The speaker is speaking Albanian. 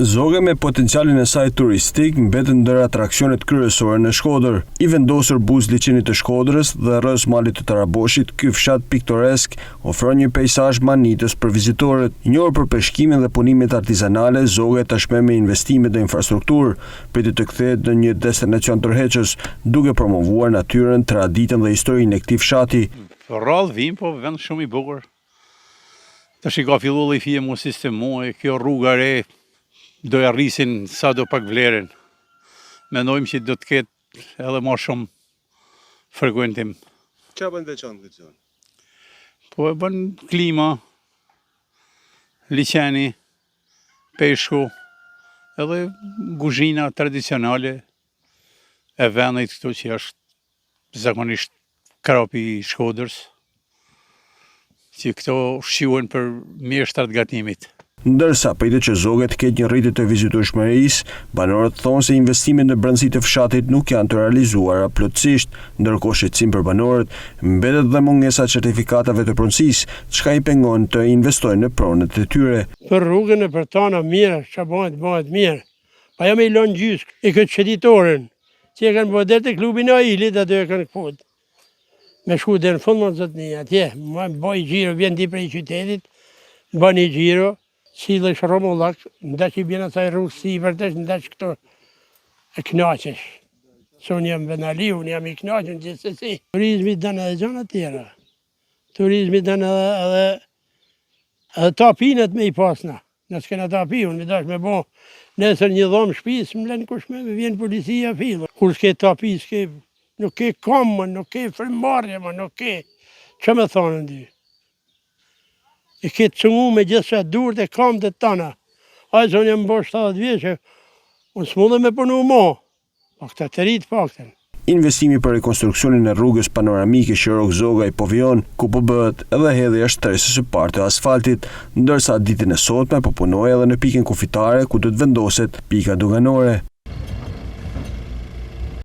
Zoga me potencialin e saj turistik mbetet ndër atraksionet kryesore në Shkodër. I vendosur buz liçenit të Shkodrës dhe rreth malit të Taraboshit, ky fshat piktoresk ofron një peizazh manitës për vizitorët. I njohur për peshkimin dhe punimet artizanale, Zoga tashmë me investime në infrastrukturë pritet të kthehet në një destinacion tërheqës, duke promovuar natyrën, traditën dhe historinë e këtij fshati. Rrallë vim, po vend shumë i bukur. Tash i ka filluar lëfie mu sistemohej, kjo rruga re do ja rrisin sa do pak vlerën. Mendojmë që do të ketë edhe më shumë frekuentim. Çfarë bën veçantë këtë zonë? Po e bën klima, liçeni, peshku, edhe kuzhina tradicionale e vendit këtu që është zakonisht krapi i Shkodrës, që këto shqiuen për mjeshtrat gatimit. Ndërsa pritet që Zoga të ketë një rritje të vizitueshmërisë, banorët thonë se investimet në brendësi të fshatit nuk janë të realizuara plotësisht, ndërkohë shqetësim për banorët mbetet dhe mungesa e certifikatave të pronësisë, çka i pengon të investojnë në pronët e tyre. Për rrugën e për tona mirë, çfarë bëhet mirë. Pa jam i lënë gjysk e këtë qeditorin, që e kanë bërë te klubi në Ailit, aty e kanë fut. Me shku deri në fund më zotni, atje, bëj xhiro, vjen ti prej qytetit, bën i xhiro. Cilë është romullak, ndaç i bjena saj rrugë si i vërtesh, ndaç këto e knaqesh. Se unë jam venali, unë jam i knaqen gjithsesi. Turizmi dënë edhe gjëna tjera. Turizmi dënë edhe tapinët me i pasna. Nësë kena tapi, unë mi dash me bo nesër një dhomë shpis, më lenë kushme, me vjen policia filë. Kur s'ke tapi, nuk ke komë, nuk ke frimarje, nuk ke, që me thonë ndi? I këtë cungu me gjithë që durët e kamët e tëna. Ajë që unë jam bërë 70 vjeqë, unë s'mundë me punu mo, po këta të rritë pakten. Investimi për rekonstruksionin e rrugës panoramike Shirok-Zoga i Povion, ku po bëhet edhe hedhja shtresës së parë të asfaltit, ndërsa ditën e sotme po punojë edhe në pikën kufitare ku do të vendoset pika doganore.